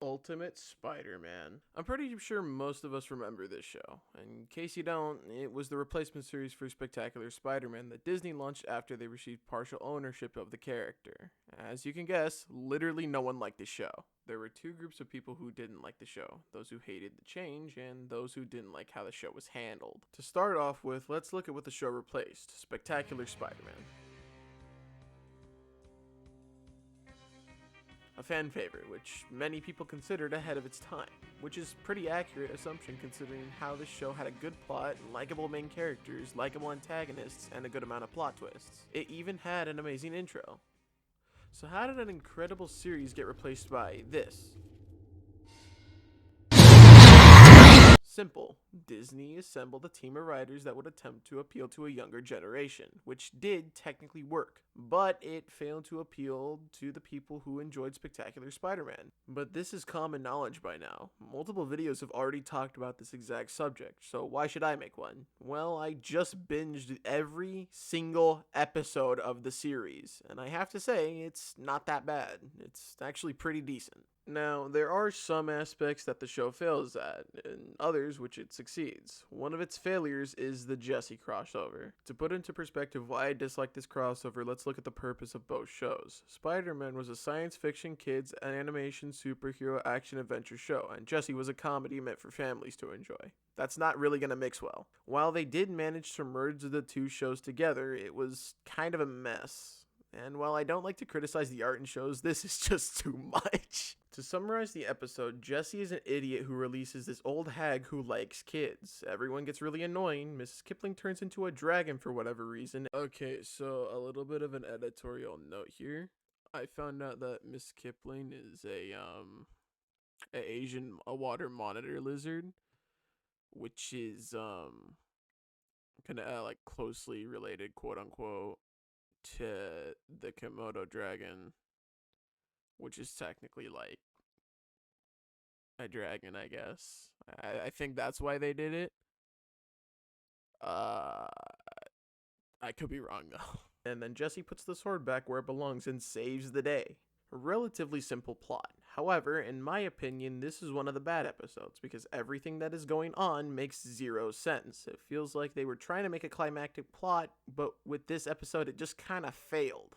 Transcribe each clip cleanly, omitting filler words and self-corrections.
Ultimate Spider-Man. I'm pretty sure most of us remember this show. In case you don't, it was the replacement series for Spectacular Spider-Man that Disney launched after they received partial ownership of the character. As you can guess, literally no one liked the show. There were two groups of people who didn't like the show, those who hated the change and those who didn't like how the show was handled. To start off with, let's look at what the show replaced: Spectacular Spider-Man. A fan favorite, which many people considered ahead of its time, which is pretty accurate assumption considering how this show had a good plot, likable main characters, likable antagonists, and a good amount of plot twists. It even had an amazing intro. So how did an incredible series get replaced by this? Simple. Disney assembled a team of writers that would attempt to appeal to a younger generation, which did technically work, but it failed to appeal to the people who enjoyed Spectacular Spider-Man. But this is common knowledge by now. Multiple videos have already talked about this exact subject, so why should I make one? Well, I just binged every single episode of the series, and I have to say, it's not that bad. It's actually pretty decent. Now, there are some aspects that the show fails at, and others which it succeeds. One of its failures is the Jesse crossover. To put into perspective why I dislike this crossover, let's look at the purpose of both shows. Spider-Man was a science fiction kids animation superhero action adventure show, and Jesse was a comedy meant for families to enjoy. That's not really going to mix well. While they did manage to merge the two shows together, it was kind of a mess. And while I don't like to criticize the art in shows, this is just too much. To summarize the episode, Jesse is an idiot who releases this old hag who likes kids. Everyone gets really annoying. Mrs. Kipling turns into a dragon for whatever reason. Okay, so a little bit of an editorial note here. I found out that Miss Kipling is a water monitor lizard, which is kind of like closely related, quote unquote, to the Komodo dragon, which is technically like a dragon, I guess. I think that's why they did it. I could be wrong though. And then Jesse puts the sword back where it belongs and saves the day. A relatively simple plot. However, in my opinion, this is one of the bad episodes because everything that is going on makes zero sense. It feels like they were trying to make a climactic plot, but with this episode, it just kind of failed.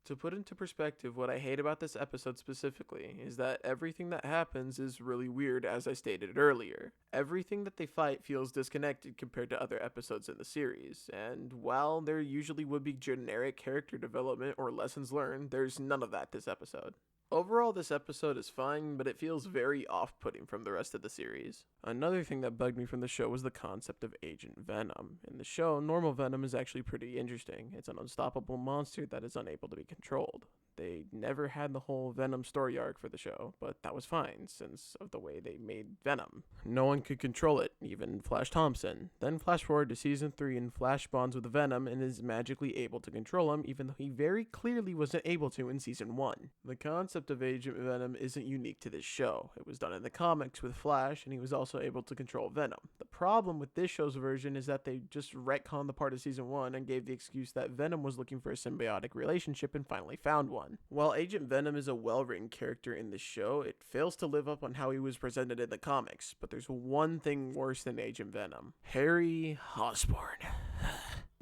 To put into perspective, what I hate about this episode specifically is that everything that happens is really weird, as I stated earlier. Everything that they fight feels disconnected compared to other episodes in the series, and while there usually would be generic character development or lessons learned, there's none of that this episode. Overall, this episode is fine, but it feels very off-putting from the rest of the series. Another thing that bugged me from the show was the concept of Agent Venom. In the show, normal Venom is actually pretty interesting. It's an unstoppable monster that is unable to be controlled. They never had the whole Venom story arc for the show, but that was fine since of the way they made Venom. No one could control it, even Flash Thompson. Then flash forward to season 3 and Flash bonds with Venom and is magically able to control him, even though he very clearly wasn't able to in season 1. The concept of Agent Venom isn't unique to this show. It was done in the comics with Flash, and he was also able to control Venom. The problem with this show's version is that they just retconned the part of season 1 and gave the excuse that Venom was looking for a symbiotic relationship and finally found one. While Agent Venom is a well-written character in the show, it fails to live up on how he was presented in the comics. But there's one thing worse than Agent Venom: Harry Osborn.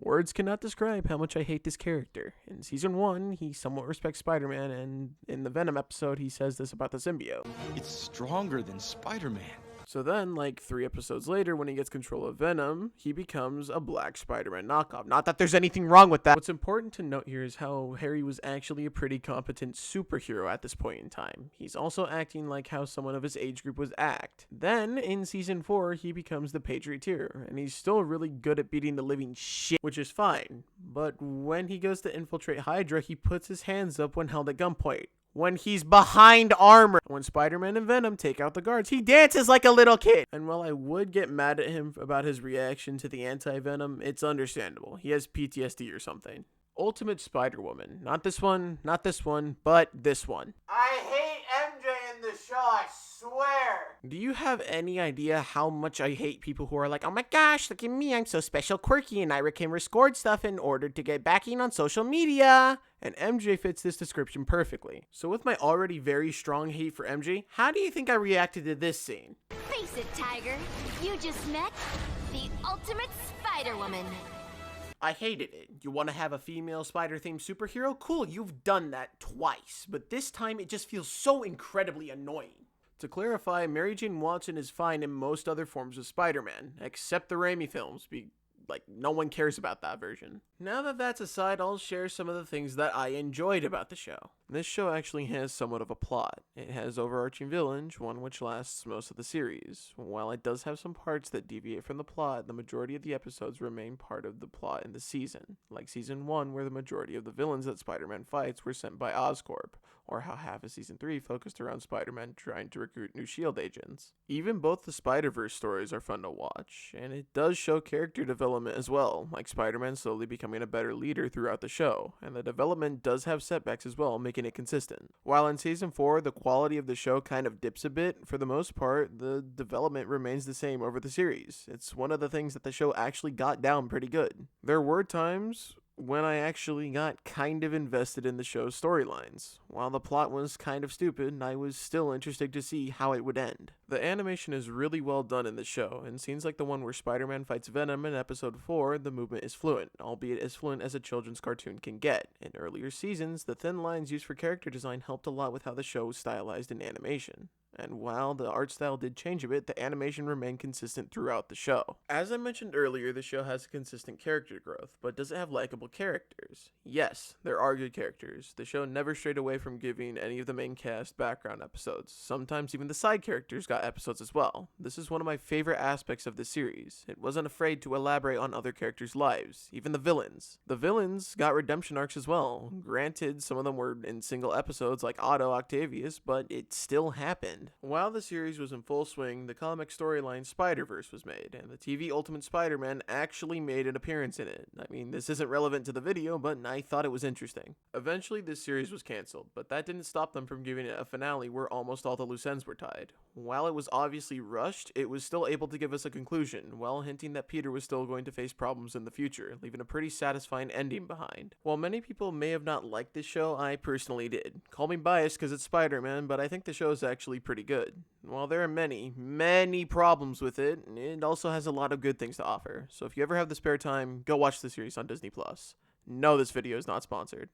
Words cannot describe how much I hate this character. In season 1, he somewhat respects Spider-Man, and in the Venom episode, he says this about the symbiote. It's stronger than Spider-Man. So then, like 3 episodes later, when he gets control of Venom, he becomes a Black Spider-Man knockoff. Not that there's anything wrong with that. What's important to note here is how Harry was actually a pretty competent superhero at this point in time. He's also acting like how someone of his age group would act. Then, in season 4, he becomes the Patrioteer, and he's still really good at beating the living shit, which is fine. But when he goes to infiltrate Hydra, he puts his hands up when held at gunpoint. When he's behind armor. When Spider-Man and Venom take out the guards, he dances like a little kid. And while I would get mad at him about his reaction to the anti-Venom, it's understandable. He has PTSD or something. Ultimate Spider-Woman. Not this one, but this one. I hate MJ in the show. swear. Do you have any idea how much I hate people who are like, oh my gosh, look at me, I'm so special, quirky, and I can record stuff in order to get backing on social media? And MJ fits this description perfectly. So with my already very strong hate for MJ, how do you think I reacted to this scene? Face it, Tiger. You just met the ultimate Spider-Woman. I hated it. You want to have a female spider-themed superhero? Cool, you've done that twice. But this time, it just feels so incredibly annoying. To clarify, Mary Jane Watson is fine in most other forms of Spider-Man, except the Raimi films, no one cares about that version. Now that that's aside, I'll share some of the things that I enjoyed about the show. This show actually has somewhat of a plot. It has overarching villains, one which lasts most of the series. While it does have some parts that deviate from the plot, the majority of the episodes remain part of the plot in the season. Like season 1, where the majority of the villains that Spider-Man fights were sent by Oscorp, or how half of season 3 focused around Spider-Man trying to recruit new S.H.I.E.L.D. agents. Even both the Spider-Verse stories are fun to watch, and it does show character development as well, like Spider-Man slowly becoming a better leader throughout the show, and the development does have setbacks as well, making it consistent. While in season 4, the quality of the show kind of dips a bit, for the most part, the development remains the same over the series. It's one of the things that the show actually got down pretty good. There were times when I actually got kind of invested in the show's storylines. While the plot was kind of stupid, I was still interested to see how it would end. The animation is really well done in the show, and scenes like the one where Spider-Man fights Venom in episode 4, the movement is fluent, albeit as fluent as a children's cartoon can get. In earlier seasons, the thin lines used for character design helped a lot with how the show was stylized in animation. And while the art style did change a bit, the animation remained consistent throughout the show. As I mentioned earlier, the show has consistent character growth, but does it have likable characters? Yes, there are good characters. The show never strayed away from giving any of the main cast background episodes. Sometimes even the side characters got episodes as well. This is one of my favorite aspects of the series. It wasn't afraid to elaborate on other characters' lives, even the villains. The villains got redemption arcs as well. Granted, some of them were in single episodes like Otto Octavius, but it still happened. While the series was in full swing, the comic storyline Spider-Verse was made, and the TV Ultimate Spider-Man actually made an appearance in it. I mean, this isn't relevant to the video, but I thought it was interesting. Eventually, this series was cancelled, but that didn't stop them from giving it a finale where almost all the loose ends were tied. While it was obviously rushed, it was still able to give us a conclusion, while hinting that Peter was still going to face problems in the future, leaving a pretty satisfying ending behind. While many people may have not liked this show, I personally did. Call me biased because it's Spider-Man, but I think the show is actually pretty good. While there are many problems with it, it also has a lot of good things to offer. So if you ever have the spare time, go watch the series on Disney+. No, this video is not sponsored.